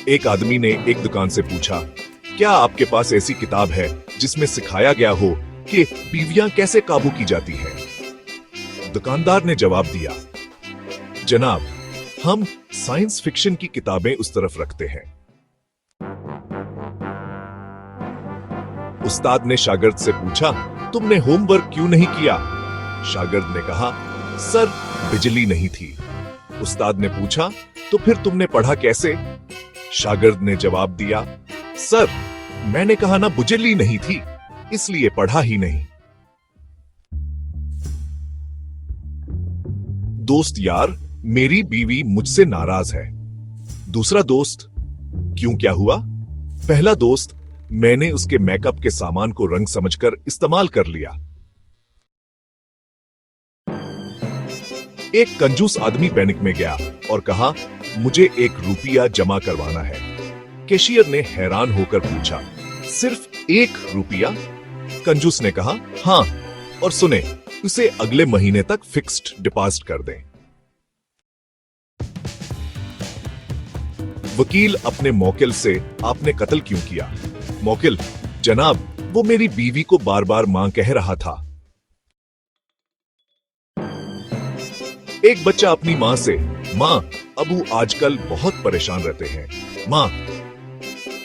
एक आदमी ने एक दुकान से पूछा, क्या आपके पास ऐसी किताब है जिसमें सिखाया गया हो कि बीवियां कैसे काबू की जाती हैं? दुकानदार ने जवाब दिया, जनाब, हम साइंस फिक्शन की किताबें उस तरफ रखते हैं। उस्ताद ने शागिर्द से पूछा, तुमने होमवर्क क्यों नहीं किया? शागिर्द ने कहा, सर, बिजली नहीं थी। उस्ताद ने पूछा, तो फिर तुमने पढ़ा कैसे? शागिर्द ने जवाब दिया, सर, मैंने कहा ना बिजली नहीं थी, इसलिए पढ़ा ही नहीं। दोस्त, यार, मेरी बीवी मुझसे नाराज है। दूसरा दोस्त, क्यों, क्या हुआ? पहला दोस्त, मैंने उसके मेकअप के सामान को रंग समझकर इस्तेमाल कर लिया। एक कंजूस आदमी बैंक में गया और कहा, मुझे 1 रुपया जमा करवाना है। कैशियर ने हैरान होकर पूछा, सिर्फ 1 रुपया? कंजूस ने कहा, हां, और सुने, उसे अगले महीने तक फिक्स्ड डिपॉजिट कर दें। वकील अपने मौकिल से, आपने कत्ल क्यों किया? मौकिल, जनाब, वो मेरी बीवी को बार बार मां कह रहा था। एक बच्चा अपनी मां से, मां, अबू आजकल बहुत परेशान रहते हैं। मां,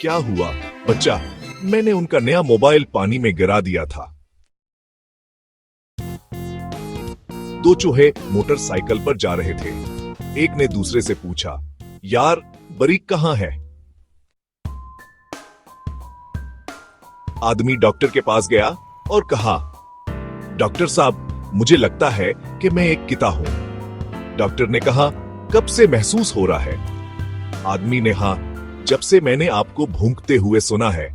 क्या हुआ? बच्चा, मैंने उनका नया मोबाइल पानी में गिरा दिया था। 2 चूहे मोटरसाइकिल पर जा रहे थे। एक ने दूसरे से पूछा, यार, बरीक कहां है? आदमी डॉक्टर के पास गया और कहा, डॉक्टर साहब, मुझे लगता है कि मैं एक किता हूं। डॉक्टर ने कहा, कब से महसूस हो रहा है? आदमी ने, हाँ, जब से मैंने आपको भूंकते हुए सुना है।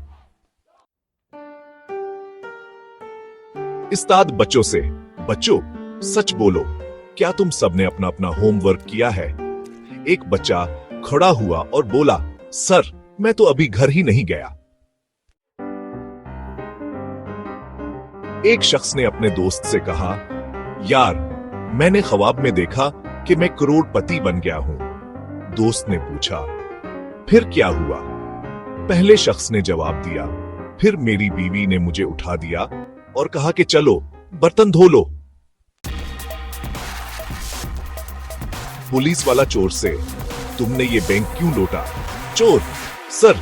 उस्ताद बच्चों से, बच्चों, सच बोलो, क्या तुम सबने अपना अपना होमवर्क किया है? एक बच्चा खड़ा हुआ और बोला, सर, मैं तो अभी घर ही नहीं गया। एक शख्स ने अपने दोस्त से कहा, यार, मैंने ख्वाब में देखा कि मैं करोड़पति बन गया हूं। दोस्त ने पूछा, फिर क्या हुआ? पहले शख्स ने जवाब दिया, फिर मेरी बीवी ने मुझे उठा दिया और कहा कि चलो बर्तन धो लो। पुलिस वाला चोर से, तुमने ये बैंक क्यों लूटा? चोर, सर,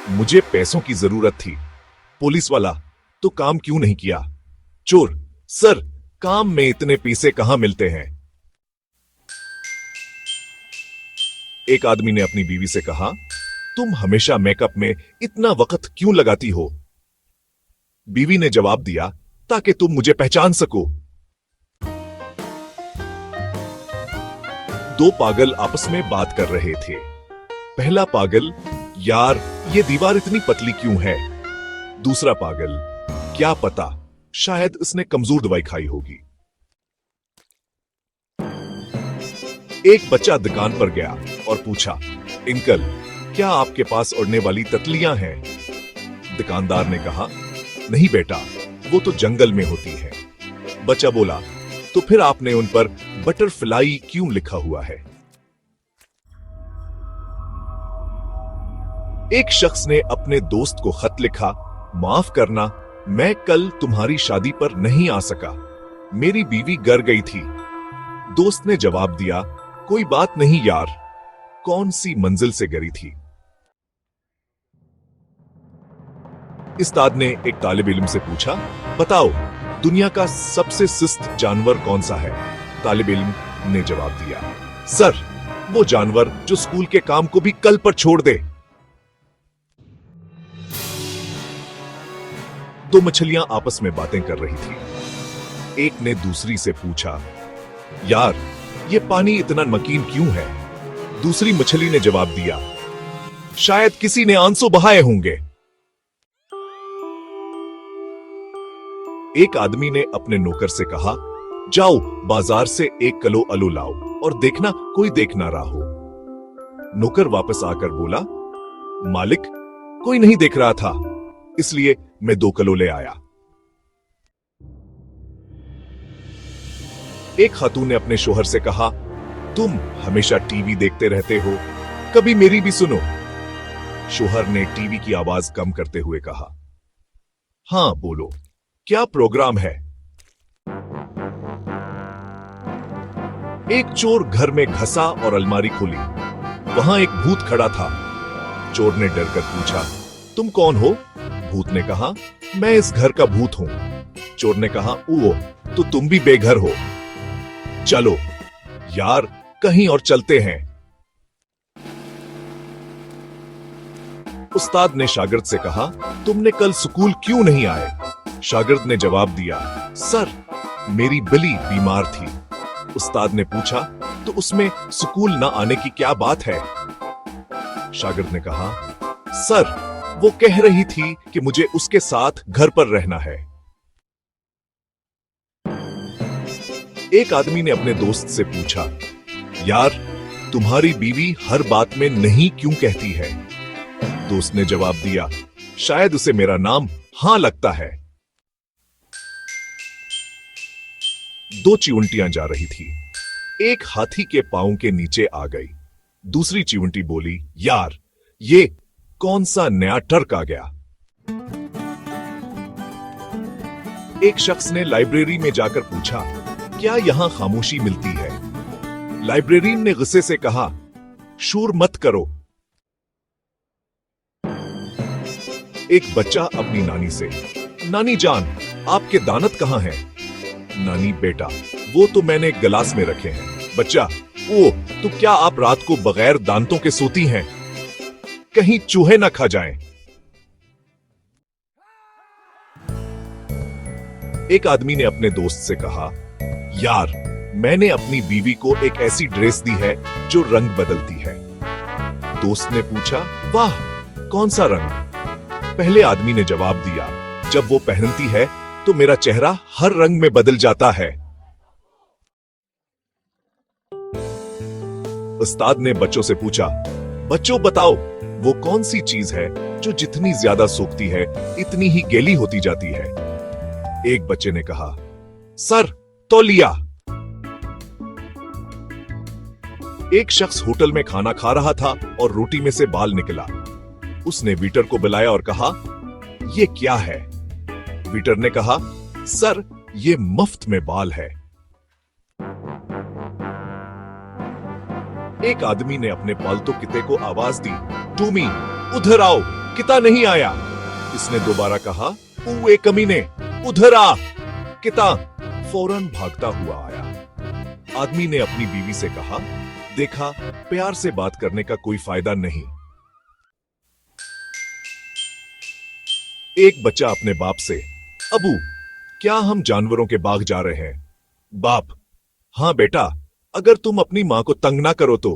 मुझे पैसों की जरूरत थी। पुलिस वाला, तो काम क्यों नहीं किया? चोर, सर, काम में इतने पैसे कहां मिलते हैं? एक आदमी ने अपनी बीवी से कहा, तुम हमेशा मेकअप में इतना वक्त क्यों लगाती हो? बीवी ने जवाब दिया, ताकि तुम मुझे पहचान सको। 2 पागल आपस में बात कर रहे थे। पहला पागल, यार, ये दीवार इतनी पतली क्यों है? दूसरा पागल, क्या पता, शायद उसने कमजोर दवाई खाई होगी। एक बच्चा दुकान पर गया और पूछा, अंकल, क्या आपके पास उड़ने वाली तितलियां हैं? दुकानदार ने कहा, नहीं बेटा, वो तो जंगल में होती है। बच्चा बोला, तो फिर आपने उन पर बटरफ्लाई क्यों लिखा हुआ है? एक शख्स ने अपने दोस्त को खत लिखा, माफ करना, मैं कल तुम्हारी शादी पर नहीं आ सका, मेरी बीवी गर गई थी। दोस्त ने जवाब दिया, कोई बात नहीं यार, कौन सी मंजिल से गिरी थी? उस्ताद ने एक तालिब इल्म से पूछा, बताओ, दुनिया का सबसे सुस्त जानवर कौन सा है? तालिब इल्म ने जवाब दिया, सर, वो जानवर जो स्कूल के काम को भी कल पर छोड़ दे। 2 मछलियां आपस में बातें कर रही थी। एक ने दूसरी से पूछा, यार, ये पानी इतना नमकीन क्यों है? दूसरी मछली ने जवाब दिया, शायद किसी ने आंसू बहाए होंगे। एक आदमी ने अपने नौकर से कहा, जाओ बाजार से 1 किलो आलू लाओ और देखना कोई देख ना रहा हो। नौकर वापस आकर बोला, मालिक, कोई नहीं देख रहा था, इसलिए मैं 2 किलो ले आया। एक खातून ने अपने शोहर से कहा, तुम हमेशा टीवी देखते रहते हो, कभी मेरी भी सुनो। शोहर ने टीवी की आवाज कम करते हुए कहा। हाँ बोलो, क्या प्रोग्राम है? एक चोर घर में घसा और अलमारी खोली। वहां एक भूत खड़ा था। चोर ने डरकर पूछा, तुम कौन हो? भूत ने कहा, मैं इस घर का भूत हूं। चोर ने कहा, ओ, तो तुम भी बेघर हो। चलो यार, कहीं और चलते हैं। उस्ताद ने शागिर्द से कहा, तुमने कल स्कूल क्यों नहीं आए? शागिर्द ने जवाब दिया, सर, मेरी बिल्ली बीमार थी। उस्ताद ने पूछा, तो उसमें स्कूल न आने की क्या बात है? शागिर्द ने कहा, सर, वो कह रही थी कि मुझे उसके साथ घर पर रहना है। एक आदमी ने अपने दोस्त से पूछा, यार, तुम्हारी बीवी हर बात में नहीं क्यों कहती है? दोस्त ने जवाब दिया, शायद उसे मेरा नाम हां लगता है। दो चिवंटियां जा रही थी। एक हाथी के पांव के नीचे आ गई। दूसरी चिवंटी बोली, यार, ये कौन सा नया टर्क आ गया? एक शख्स ने लाइब्रेरी में जाकर पूछा, क्या यहां खामोशी मिलती है? लाइब्रेरियन ने गुस्से से कहा, शोर मत करो। एक बच्चा अपनी नानी से, नानी जान, आपके दांत कहां हैं? नानी, बेटा, वो तो मैंने गिलास में रखे हैं। बच्चा, ओ, तो क्या आप रात को बगैर दांतों के सोती हैं? कहीं चूहे ना खा जाएं। एक आदमी ने अपने दोस्त से कहा, यार, मैंने अपनी बीवी को एक ऐसी ड्रेस दी है जो रंग बदलती है। दोस्त ने पूछा, वाह, कौन सा रंग? पहले आदमी ने जवाब दिया, जब वो पहनती है तो मेरा चेहरा हर रंग में बदल जाता है। उस्ताद ने बच्चों से पूछा, बच्चों बताओ, वो कौन सी चीज है जो जितनी ज्यादा सूखती है इतनी ही गीली होती जाती है? एक बच्चे ने कहा, सर, तौलिया। एक शख्स होटल में खाना खा रहा था और रोटी में से बाल निकला। उसने वेटर को बुलाया और कहा, ये क्या है? वेटर ने कहा, सर, ये मुफ्त में बाल है। एक आदमी ने अपने पालतू कुत्ते को आवाज दी, टूमी, उधर आओ, किता नहीं आया। इसने दोबारा कहा, ऊए कमीने, उधर आ। किता फौरन भागता हुआ आया। आदमी ने अपनी बीवी से कहा, देखा, प्यार से बात करने का कोई फायदा नहीं। एक बच्चा अपने बाप से, अबू, क्या हम जानवरों के बाग जा रहे हैं? बाप, हां बेटा, अगर तुम अपनी मां को तंग ना करो तो।